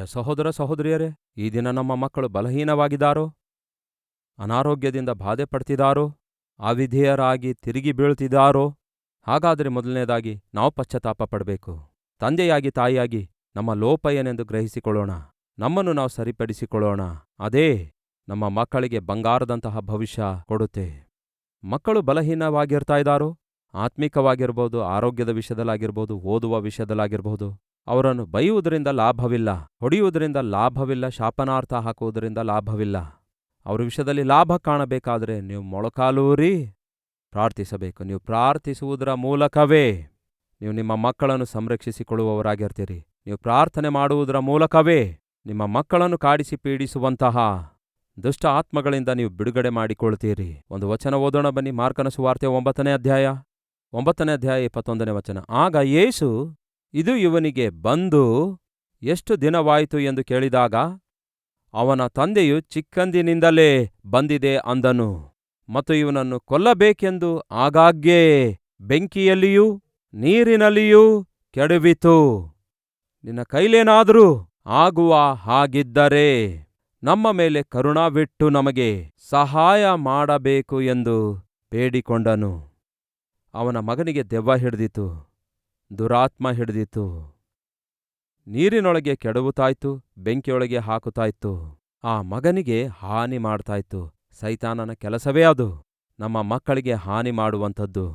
ಪ್ರಿಯ ಸಹೋದರ ಸಹೋದರಿಯರೇ, ಈ ದಿನ ನಮ್ಮ ಮಕ್ಕಳು ಬಲಹೀನವಾಗಿದ್ದಾರೋ, ಅನಾರೋಗ್ಯದಿಂದ ಬಾಧೆ ಪಡ್ತಿದ್ದಾರೋ, ಅವಿಧೇಯರಾಗಿ ತಿರುಗಿ ಬೀಳ್ತಿದ್ದಾರೋ? ಹಾಗಾದರೆ ಮೊದಲನೇದಾಗಿ ನಾವು ಪಶ್ಚಾತ್ತಾಪ ಪಡಬೇಕು. ತಂದೆಯಾಗಿ ತಾಯಿಯಾಗಿ ನಮ್ಮ ಲೋಪ ಏನೆಂದು ಗ್ರಹಿಸಿಕೊಳ್ಳೋಣ. ನಮ್ಮನ್ನು ನಾವು ಸರಿಪಡಿಸಿಕೊಳ್ಳೋಣ. ಅದೇ ನಮ್ಮ ಮಕ್ಕಳಿಗೆ ಬಂಗಾರದಂತಹ ಭವಿಷ್ಯ ಕೊಡುತ್ತೆ. ಮಕ್ಕಳು ಬಲಹೀನವಾಗಿರ್ತಾ ಇದ್ದಾರೋ, ಆತ್ಮಿಕವಾಗಿರ್ಬೋದು, ಆರೋಗ್ಯದ ವಿಷಯದಲ್ಲಾಗಿರ್ಬೋದು, ಓದುವ ವಿಷಯದಲ್ಲಾಗಿರ್ಬೋದು, ಅವರನ್ನು ಬೈಯುವುದರಿಂದ ಲಾಭವಿಲ್ಲ, ಹೊಡೆಯುವುದರಿಂದ ಲಾಭವಿಲ್ಲ, ಶಾಪನಾರ್ಥ ಹಾಕುವುದರಿಂದ ಲಾಭವಿಲ್ಲ. ಅವರ ವಿಷಯದಲ್ಲಿ ಲಾಭ ಕಾಣಬೇಕಾದರೆ ನೀವು ಮೊಳಕಾಲೂರಿ ಪ್ರಾರ್ಥಿಸಬೇಕು. ನೀವು ಪ್ರಾರ್ಥಿಸುವುದರ ಮೂಲಕವೇ ನೀವು ನಿಮ್ಮ ಮಕ್ಕಳನ್ನು ಸಂರಕ್ಷಿಸಿಕೊಳ್ಳುವವರಾಗಿರ್ತೀರಿ. ನೀವು ಪ್ರಾರ್ಥನೆ ಮಾಡುವುದರ ಮೂಲಕವೇ ನಿಮ್ಮ ಮಕ್ಕಳನ್ನು ಕಾಡಿಸಿ ಪೀಡಿಸುವಂತಹ ದುಷ್ಟ ಆತ್ಮಗಳಿಂದ ನೀವು ಬಿಡುಗಡೆ ಮಾಡಿಕೊಳ್ತೀರಿ. ಒಂದು ವಚನ ಓದೋಣ ಬನ್ನಿ. ಮಾರ್ಕನ ಸುವಾರ್ತೆ 9ನೇ ಅಧ್ಯಾಯ 21ನೇ ವಚನ. ಆಗ ಯೇಸು ಇದು ಇವನಿಗೆ ಬಂದು ಎಷ್ಟು ದಿನವಾಯಿತು ಎಂದು ಕೇಳಿದಾಗ, ಅವನ ತಂದೆಯು ಚಿಕ್ಕಂದಿನಿಂದಲೇ ಬಂದಿದೆ ಅಂದನು, ಮತ್ತು ಇವನನ್ನು ಕೊಲ್ಲಬೇಕೆಂದು ಆಗಾಗ್ಗೆ ಬೆಂಕಿಯಲ್ಲಿಯೂ ನೀರಿನಲ್ಲಿಯೂ ಕೆಡವಿತು. ನಿನ್ನ ಕೈಲೇನಾದರೂ ಆಗುವ ಹಾಗಿದ್ದರೆ ನಮ್ಮ ಮೇಲೆ ಕರುಣವಿಟ್ಟು ನಮಗೆ ಸಹಾಯ ಮಾಡಬೇಕು ಎಂದು ಬೇಡಿಕೊಂಡನು. ಅವನ ಮಗನಿಗೆ ದೆವ್ವ ಹಿಡಿದಿತು, ದುರಾತ್ಮ ಹಿಡಿದಿತು. ನೀರಿನೊಳಗೆ ಕೆಡವುತ್ತಾಯ್ತು, ಬೆಂಕಿಯೊಳಗೆ ಹಾಕುತ್ತಾಯ್ತು. ಆ ಮಗನಿಗೆ ಹಾನಿ ಮಾಡ್ತಾಯಿತ್ತು. ಸೈತಾನನ ಕೆಲಸವೇ ಅದು. ನಮ್ಮ ಮಕ್ಕಳಿಗೆ ಹಾನಿ ಮಾಡುವಂಥದ್ದು,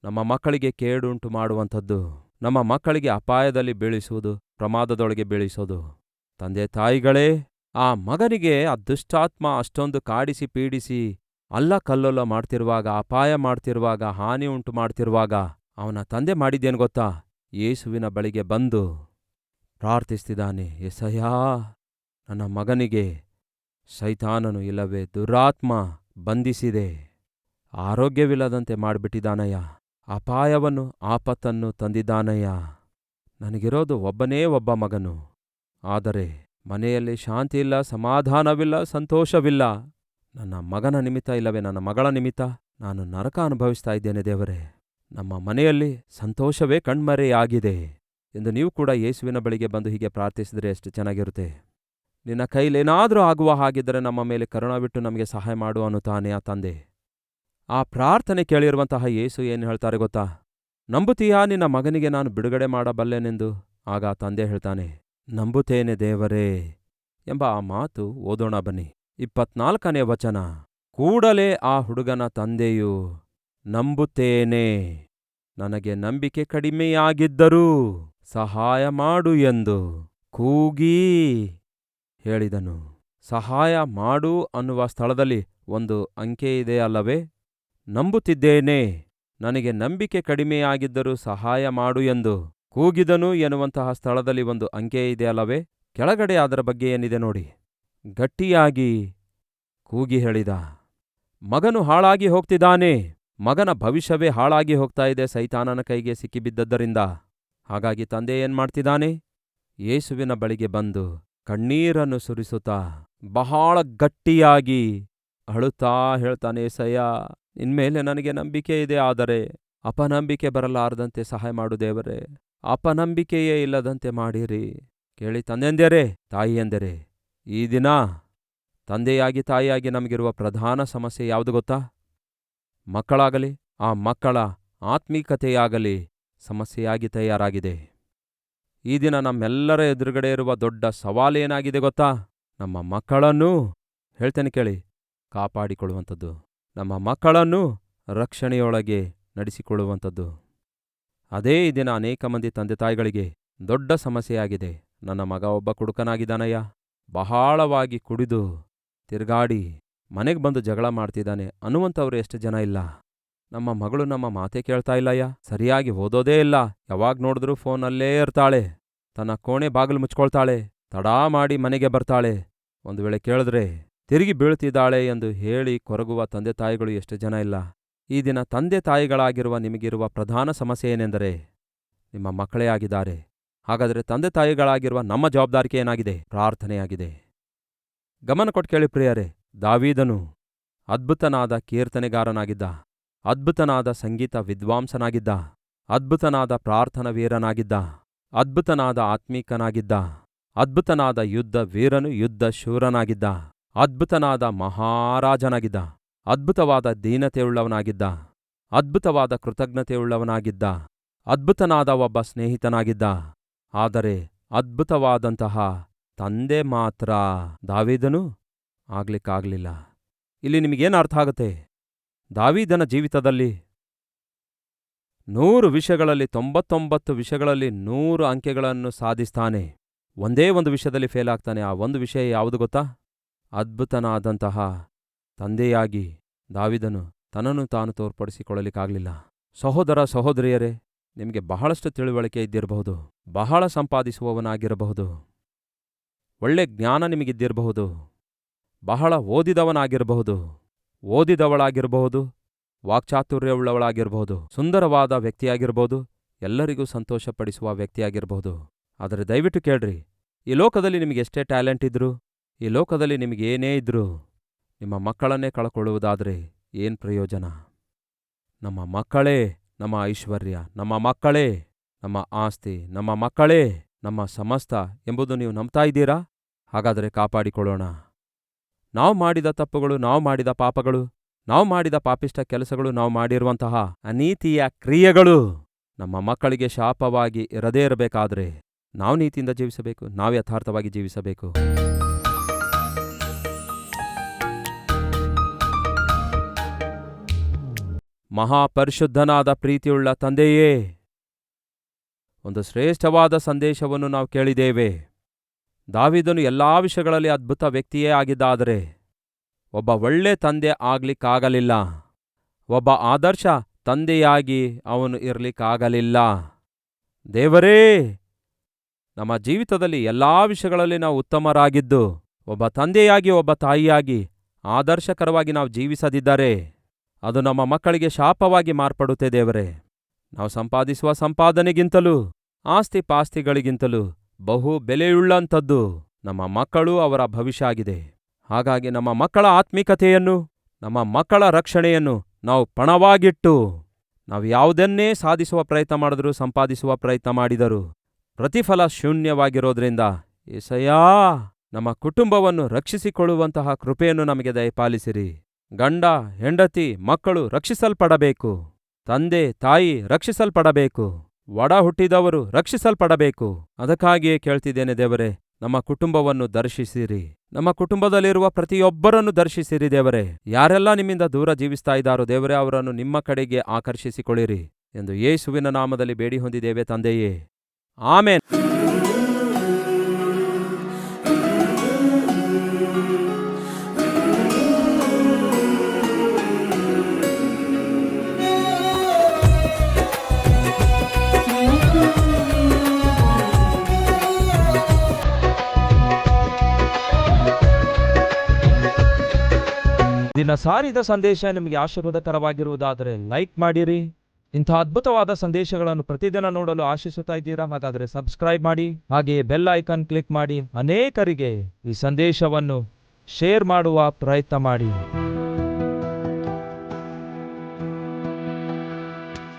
ನಮ್ಮ ಮಕ್ಕಳಿಗೆ ಕೇಡುಂಟು ಮಾಡುವಂಥದ್ದು, ನಮ್ಮ ಮಕ್ಕಳಿಗೆ ಅಪಾಯದಲ್ಲಿ ಬೀಳಿಸುವುದು, ಪ್ರಮಾದದೊಳಗೆ ಬೀಳಿಸೋದು. ತಂದೆ ತಾಯಿಗಳೇ, ಆ ಮಗನಿಗೆ ಆ ದುಷ್ಟಾತ್ಮ ಅಷ್ಟೊಂದು ಕಾಡಿಸಿ ಪೀಡಿಸಿ ಅಲ್ಲಕಲ್ಲೋಲ ಮಾಡ್ತಿರುವಾಗ, ಅಪಾಯ ಮಾಡ್ತಿರುವಾಗ, ಹಾನಿ ಉಂಟು ಮಾಡ್ತಿರುವಾಗ ಅವನ ತಂದೆ ಮಾಡಿದ್ದೇನು ಗೊತ್ತಾ? ಯೇಸುವಿನ ಬಳಿಗೆ ಬಂದು ಪ್ರಾರ್ಥಿಸ್ತಿದ್ದಾನೆ. ಯೆಸಯ್ಯಾ, ನನ್ನ ಮಗನಿಗೆ ಸೈತಾನನು ಇಲ್ಲವೇ ದುರಾತ್ಮ ಬಂಧಿಸಿದೆ, ಆರೋಗ್ಯವಿಲ್ಲದಂತೆ ಮಾಡಿಬಿಟ್ಟಿದ್ದಾನಯ್ಯ, ಅಪಾಯವನ್ನು ಆಪತ್ತನ್ನು ತಂದಿದ್ದಾನಯ್ಯ. ನನಗಿರೋದು ಒಬ್ಬನೇ ಒಬ್ಬ ಮಗನು, ಆದರೆ ಮನೆಯಲ್ಲಿ ಶಾಂತಿಯಿಲ್ಲ, ಸಮಾಧಾನವಿಲ್ಲ, ಸಂತೋಷವಿಲ್ಲ. ನನ್ನ ಮಗನ ನಿಮಿತ್ತ ಇಲ್ಲವೇ ನನ್ನ ಮಗಳ ನಿಮಿತ್ತ ನಾನು ನರಕ ಅನುಭವಿಸ್ತಾ ಇದ್ದೇನೆ ದೇವರೇ. ನಮ್ಮ ಮನೆಯಲ್ಲಿ ಸಂತೋಷವೇ ಕಣ್ಮರೆಯಾಗಿದೆ ಎಂದು ನೀವು ಕೂಡ ಯೇಸುವಿನ ಬಳಿಗೆ ಬಂದು ಹೀಗೆ ಪ್ರಾರ್ಥಿಸಿದರೆ ಎಷ್ಟು ಚೆನ್ನಾಗಿರುತ್ತೆ. ನಿನ್ನ ಕೈಲೇನಾದರೂ ಆಗುವ ಹಾಗಿದ್ದರೆ ನಮ್ಮ ಮೇಲೆ ಕರುಣವಿಟ್ಟು ನಮಗೆ ಸಹಾಯ ಮಾಡು ಅನ್ನುತ್ತಾನೆ ಆ ತಂದೆ. ಆ ಪ್ರಾರ್ಥನೆ ಕೇಳಿರುವಂತಹ ಯೇಸು ಏನು ಹೇಳ್ತಾರೆ ಗೊತ್ತಾ? ನಂಬುತ್ತೀಯಾ ನಿನ್ನ ಮಗನಿಗೆ ನಾನು ಬಿಡುಗಡೆ ಮಾಡಬಲ್ಲೆನೆಂದು? ಆಗ ಆ ತಂದೆ ಹೇಳ್ತಾನೆ, ನಂಬುತ್ತೇನೆ ದೇವರೇ ಎಂಬ ಆ ಮಾತು ಓದೋಣ ಬನ್ನಿ. 24ನೇ ವಚನ. ಕೂಡಲೇ ಆ ಹುಡುಗನ ತಂದೆಯು, ನಂಬುತ್ತೇನೆ, ನನಗೆ ನಂಬಿಕೆ ಕಡಿಮೆಯಾಗಿದ್ದರೂ ಸಹಾಯ ಮಾಡು ಎಂದು ಕೂಗಿ ಹೇಳಿದನು. ಸಹಾಯ ಮಾಡು ಅನ್ನುವ ಸ್ಥಳದಲ್ಲಿ ಒಂದು ಅಂಕೆ ಇದೆ ಅಲ್ಲವೇ? ನಂಬುತ್ತಿದ್ದೇನೆ, ನನಗೆ ನಂಬಿಕೆ ಕಡಿಮೆಯಾಗಿದ್ದರೂ ಸಹಾಯ ಮಾಡು ಎಂದು ಕೂಗಿದನು ಎನ್ನುವಂತಹ ಸ್ಥಳದಲ್ಲಿ ಒಂದು ಅಂಕೆ ಇದೆ ಅಲ್ಲವೇ? ಕೆಳಗಡೆ ಅದರ ಬಗ್ಗೆ ಏನಿದೆ ನೋಡಿ. ಗಟ್ಟಿಯಾಗಿ ಕೂಗಿ ಹೇಳಿದ. ಮಗನು ಹಾಳಾಗಿ ಹೋಗ್ತಿದ್ದಾನೆ. ಮಗನ ಭವಿಷ್ಯವೇ ಹಾಳಾಗಿ ಹೋಗ್ತಾ ಇದೆ ಸೈತಾನನ ಕೈಗೆ ಸಿಕ್ಕಿಬಿದ್ದದ್ದರಿಂದ. ಹಾಗಾಗಿ ತಂದೆ ಏನ್ಮಾಡ್ತಿದ್ದಾನೆ? ಯೇಸುವಿನ ಬಳಿಗೆ ಬಂದು ಕಣ್ಣೀರನ್ನು ಸುರಿಸುತ್ತಾ ಬಹಳ ಗಟ್ಟಿಯಾಗಿ ಅಳುತ್ತಾ ಹೇಳ್ತಾನೆ, ಯೆಸಯ್ಯ, ನಿನ್ಮೇಲೆ ನನಗೆ ನಂಬಿಕೆ ಇದೆ, ಆದರೆ ಅಪನಂಬಿಕೆ ಬರಲಾರದಂತೆ ಸಹಾಯ ಮಾಡು ದೇವರೇ, ಅಪನಂಬಿಕೆಯೇ ಇಲ್ಲದಂತೆ ಮಾಡಿರಿ. ಕೇಳಿ ತಂದೆಂದರೇ, ತಾಯಿಯೆಂದರೆ, ಈ ದಿನ ತಂದೆಯಾಗಿ ತಾಯಿಯಾಗಿ ನಮಗಿರುವ ಪ್ರಧಾನ ಸಮಸ್ಯೆ ಯಾವುದು ಗೊತ್ತಾ? ಮಕ್ಕಳಾಗಲಿ, ಆ ಮಕ್ಕಳ ಆತ್ಮೀಕತೆಯಾಗಲಿ ಸಮಸ್ಯೆಯಾಗಿ ತಯಾರಾಗಿದೆ. ಈ ದಿನ ನಮ್ಮೆಲ್ಲರ ಎದುರುಗಡೆ ಇರುವ ದೊಡ್ಡ ಸವಾಲೇನಾಗಿದೆ ಗೊತ್ತಾ? ನಮ್ಮ ಮಕ್ಕಳನ್ನು, ಹೇಳ್ತೇನೆ ಕೇಳಿ, ಕಾಪಾಡಿಕೊಳ್ಳುವಂಥದ್ದು, ನಮ್ಮ ಮಕ್ಕಳನ್ನು ರಕ್ಷಣೆಯೊಳಗೆ ನಡೆಸಿಕೊಳ್ಳುವಂಥದ್ದು. ಅದೇ ಈ ದಿನ ಅನೇಕ ಮಂದಿ ತಂದೆ ತಾಯಿಗಳಿಗೆ ದೊಡ್ಡ ಸಮಸ್ಯೆಯಾಗಿದೆ. ನನ್ನ ಮಗ ಒಬ್ಬ ಕುಡುಕನಾಗಿದ್ದಾನಯ್ಯ, ಬಹಳವಾಗಿ ಕುಡಿದು ತಿರುಗಾಡಿ ಮನೆಗೆ ಬಂದು ಜಗಳ ಮಾಡ್ತಿದ್ದಾನೆ ಅನ್ನುವಂಥವ್ರು ಎಷ್ಟು ಜನ ಇಲ್ಲ. ನಮ್ಮ ಮಗಳು ನಮ್ಮ ಮಾತೇ ಕೇಳ್ತಾ ಇಲ್ಲಯ್ಯ, ಸರಿಯಾಗಿ ಓದೋದೇ ಇಲ್ಲ, ಯಾವಾಗ ನೋಡಿದ್ರೂ ಫೋನಲ್ಲೇ ಇರ್ತಾಳೆ, ತನ್ನ ಕೋಣೆ ಬಾಗಿಲು ಮುಚ್ಕೊಳ್ತಾಳೆ, ತಡಾ ಮಾಡಿ ಮನೆಗೆ ಬರ್ತಾಳೆ, ಒಂದು ವೇಳೆ ಕೇಳಿದ್ರೆ ತಿರುಗಿ ಬೀಳ್ತಿದ್ದಾಳೆ ಎಂದು ಹೇಳಿ ಕೊರಗುವ ತಂದೆ ತಾಯಿಗಳು ಎಷ್ಟು ಜನ ಇಲ್ಲ. ಈ ದಿನ ತಂದೆ ತಾಯಿಗಳಾಗಿರುವ ನಿಮಗಿರುವ ಪ್ರಧಾನ ಸಮಸ್ಯೆ ಏನೆಂದರೆ ನಿಮ್ಮ ಮಕ್ಕಳೇ ಆಗಿದ್ದಾರೆ. ಹಾಗಾದರೆ ತಂದೆ ತಾಯಿಗಳಾಗಿರುವ ನಮ್ಮ ಜವಾಬ್ದಾರಿಕೆ ಏನಾಗಿದೆ? ಪ್ರಾರ್ಥನೆಯಾಗಿದೆ. ಗಮನ ಕೊಟ್ಟು ಕೇಳಿ ಪ್ರಿಯರೇ, ದಾವೀದನು ಅದ್ಭುತನಾದ ಕೀರ್ತನೆಗಾರನಾಗಿದ್ದ, ಅದ್ಭುತನಾದ ಸಂಗೀತ ವಿದ್ವಾಂಸನಾಗಿದ್ದ, ಅದ್ಭುತನಾದ ಪ್ರಾರ್ಥನಾ ವೀರನಾಗಿದ್ದ, ಅದ್ಭುತನಾದ ಆತ್ಮೀಕನಾಗಿದ್ದ. ಅದ್ಭುತನಾದ ಯುದ್ಧ ವೀರನು, ಯುದ್ಧ ಶೂರನಾಗಿದ್ದ, ಅದ್ಭುತನಾದ ಮಹಾರಾಜನಾಗಿದ್ದ, ಅದ್ಭುತವಾದ ದೀನತೆಯುಳ್ಳವನಾಗಿದ್ದ, ಅದ್ಭುತವಾದ ಕೃತಜ್ಞತೆಯುಳ್ಳವನಾಗಿದ್ದ, ಅದ್ಭುತನಾದ ಒಬ್ಬ ಸ್ನೇಹಿತನಾಗಿದ್ದ. ಆದರೆ ಅದ್ಭುತವಾದಂತಹ ತಂದೆ ಮಾತ್ರ ದಾವೀದನು ಆಗ್ಲಿಕ್ಕಾಗಲಿಲ್ಲ. ಇಲ್ಲಿ ನಿಮಗೇನು ಅರ್ಥ ಆಗುತ್ತೆ? ದಾವೀದನ ಜೀವಿತದಲ್ಲಿ 100 ವಿಷಯಗಳಲ್ಲಿ 99 ವಿಷಯಗಳಲ್ಲಿ 100 ಅಂಕೆಗಳನ್ನು ಸಾಧಿಸ್ತಾನೆ. ಒಂದೇ ಒಂದು ವಿಷಯದಲ್ಲಿ ಫೇಲ್ ಆಗ್ತಾನೆ. ಆ ಒಂದು ವಿಷಯ ಯಾವುದು ಗೊತ್ತಾ? ಅದ್ಭುತನಾದಂತಹ ತಂದೆಯಾಗಿ ದಾವೀದನು ತನ್ನನ್ನು ತಾನು ತೋರ್ಪಡಿಸಿಕೊಳ್ಳಲಿಕ್ಕಾಗಲಿಲ್ಲ. ಸಹೋದರ ಸಹೋದರಿಯರೇ, ನಿಮಗೆ ಬಹಳಷ್ಟು ತಿಳುವಳಿಕೆ ಇದ್ದಿರಬಹುದು, ಬಹಳ ಸಂಪಾದಿಸುವವನಾಗಿರಬಹುದು, ಒಳ್ಳೆ ಜ್ಞಾನ ನಿಮಗಿದ್ದಿರಬಹುದು, ಬಹಳ ಓದಿದವನಾಗಿರಬಹುದು, ಓದಿದವಳಾಗಿರಬಹುದು, ವಾಕ್ಚಾತುರ್ಯವುಳ್ಳವಳಾಗಿರಬಹುದು, ಸುಂದರವಾದ ವ್ಯಕ್ತಿಯಾಗಿರಬಹುದು, ಎಲ್ಲರಿಗೂ ಸಂತೋಷಪಡಿಸುವ ವ್ಯಕ್ತಿಯಾಗಿರಬಹುದು. ಆದರೆ ದಯವಿಟ್ಟು ಕೇಳ್ರಿ, ಈ ಲೋಕದಲ್ಲಿ ನಿಮಗೆಷ್ಟೇ ಟ್ಯಾಲೆಂಟ್ ಇದ್ರೂ, ಈ ಲೋಕದಲ್ಲಿ ನಿಮಗೇನೇ ಇದ್ರೂ, ನಿಮ್ಮ ಮಕ್ಕಳನ್ನೇ ಕಳ್ಕೊಳ್ಳುವುದಾದರೆ ಏನು ಪ್ರಯೋಜನ? ನಮ್ಮ ಮಕ್ಕಳೇ ನಮ್ಮ ಐಶ್ವರ್ಯ, ನಮ್ಮ ಮಕ್ಕಳೇ ನಮ್ಮ ಆಸ್ತಿ, ನಮ್ಮ ಮಕ್ಕಳೇ ನಮ್ಮ ಸಮಸ್ತ ಎಂಬುದು ನೀವು ನಂಬ್ತಾ ಇದ್ದೀರಾ? ಹಾಗಾದರೆ ಕಾಪಾಡಿಕೊಳ್ಳೋಣ. ನಾವು ಮಾಡಿದ ತಪ್ಪುಗಳು, ನಾವು ಮಾಡಿದ ಪಾಪಗಳು, ನಾವು ಮಾಡಿದ ಪಾಪಿಷ್ಟ ಕೆಲಸಗಳು, ನಾವು ಮಾಡಿರುವಂತಹ ಅನೀತಿಯ ಕ್ರಿಯೆಗಳು ನಮ್ಮ ಮಕ್ಕಳಿಗೆ ಶಾಪವಾಗಿ ಇರದೇ ಇರಬೇಕಾದ್ರೆ ನಾವು ನೀತಿಯಿಂದ ಜೀವಿಸಬೇಕು, ನಾವು ಯಥಾರ್ಥವಾಗಿ ಜೀವಿಸಬೇಕು. ಮಹಾಪರಿಶುದ್ಧನಾದ ಪ್ರೀತಿಯುಳ್ಳ ತಂದೆಯೇ, ಒಂದು ಶ್ರೇಷ್ಠವಾದ ಸಂದೇಶವನ್ನು ನಾವು ಕೇಳಿದ್ದೇವೆ. ದಾವೀದನು ಎಲ್ಲಾ ವಿಷಯಗಳಲ್ಲಿ ಅದ್ಭುತ ವ್ಯಕ್ತಿಯೇ ಆಗಿದ್ದಾದರೆ ಒಬ್ಬ ಒಳ್ಳೆ ತಂದೆ ಆಗ್ಲಿಕ್ಕಾಗಲಿಲ್ಲ. ಒಬ್ಬ ಆದರ್ಶ ತಂದೆಯಾಗಿ ಅವನು ಇರಲಿಕ್ಕಾಗಲಿಲ್ಲ. ದೇವರೇ, ನಮ್ಮ ಜೀವಿತದಲ್ಲಿ ಎಲ್ಲಾ ವಿಷಯಗಳಲ್ಲಿ ನಾವು ಉತ್ತಮರಾಗಿದ್ದು ಒಬ್ಬ ತಂದೆಯಾಗಿ, ಒಬ್ಬ ತಾಯಿಯಾಗಿ ಆದರ್ಶಕರವಾಗಿ ನಾವು ಜೀವಿಸದಿದ್ದರೆ ಅದು ನಮ್ಮ ಮಕ್ಕಳಿಗೆ ಶಾಪವಾಗಿ ಮಾರ್ಪಡುತ್ತೆ. ದೇವರೇ, ನಾವು ಸಂಪಾದಿಸುವ ಸಂಪಾದನೆಗಿಂತಲೂ, ಆಸ್ತಿ ಪಾಸ್ತಿಗಳಿಗಿಂತಲೂ ಬಹು ಬೆಲೆಯುಳ್ಳಂಥದ್ದು ನಮ್ಮ ಮಕ್ಕಳು, ಅವರ ಭವಿಷ್ಯ ಆಗಿದೆ. ಹಾಗಾಗಿ ನಮ್ಮ ಮಕ್ಕಳ ಆತ್ಮಿಕತೆಯನ್ನು, ನಮ್ಮ ಮಕ್ಕಳ ರಕ್ಷಣೆಯನ್ನು ನಾವು ಪಣವಾಗಿಟ್ಟು ನಾವು ಯಾವುದನ್ನೇ ಸಾಧಿಸುವ ಪ್ರಯತ್ನ ಮಾಡಿದರೂ, ಸಂಪಾದಿಸುವ ಪ್ರಯತ್ನ ಮಾಡಿದರೂ ಪ್ರತಿಫಲ ಶೂನ್ಯವಾಗಿರೋದ್ರಿಂದ ಏಸಯ್ಯಾ, ನಮ್ಮ ಕುಟುಂಬವನ್ನು ರಕ್ಷಿಸಿಕೊಳ್ಳುವಂತಹ ಕೃಪೆಯನ್ನು ನಮಗೆ ದಯಪಾಲಿಸಿರಿ. ಗಂಡ ಹೆಂಡತಿ ಮಕ್ಕಳು ರಕ್ಷಿಸಲ್ಪಡಬೇಕು, ತಂದೆ ತಾಯಿ ರಕ್ಷಿಸಲ್ಪಡಬೇಕು, ಒಡ ಹುಟ್ಟಿದವರು ರಕ್ಷಿಸಲ್ಪಡಬೇಕು. ಅದಕ್ಕಾಗಿಯೇ ಕೇಳ್ತಿದ್ದೇನೆ ದೇವರೇ, ನಮ್ಮ ಕುಟುಂಬವನ್ನು ದರ್ಶಿಸಿರಿ, ನಮ್ಮ ಕುಟುಂಬದಲ್ಲಿರುವ ಪ್ರತಿಯೊಬ್ಬರನ್ನು ದರ್ಶಿಸಿರಿ ದೇವರೇ. ಯಾರೆಲ್ಲ ನಿಮ್ಮಿಂದ ದೂರ ಜೀವಿಸ್ತಾ ಇದ್ದಾರೋ ದೇವರೇ, ಅವರನ್ನು ನಿಮ್ಮ ಕಡೆಗೆ ಆಕರ್ಷಿಸಿಕೊಳ್ಳಿರಿ ಎಂದು ಯೇಸುವಿನ ನಾಮದಲ್ಲಿ ಬೇಡಿ ಹೊಂದಿದ್ದೇವೆ ತಂದೆಯೇ, ಆಮೆನ್. ದಿನ ಸಾರಿದ ಸಂದೇಶ ನಿಮಗೆ ಆಶೀರ್ವಾದಕರವಾಗಿರುವುದಾದರೆ ಲೈಕ್ ಮಾಡಿರಿ. ಇಂಥ ಅದ್ಭುತವಾದ ಸಂದೇಶಗಳನ್ನು ಪ್ರತಿದಿನ ನೋಡಲು ಆಶಿಸುತ್ತಾ ಇದ್ದೀರಾ? ಹಾಗಾದರೆ ಸಬ್ಸ್ಕ್ರೈಬ್ ಮಾಡಿ, ಹಾಗೆಯೇ ಬೆಲ್ ಐಕಾನ್ ಕ್ಲಿಕ್ ಮಾಡಿ ಅನೇಕರಿಗೆ ಈ ಸಂದೇಶವನ್ನು ಶೇರ್ ಮಾಡುವ ಪ್ರಯತ್ನ ಮಾಡಿ.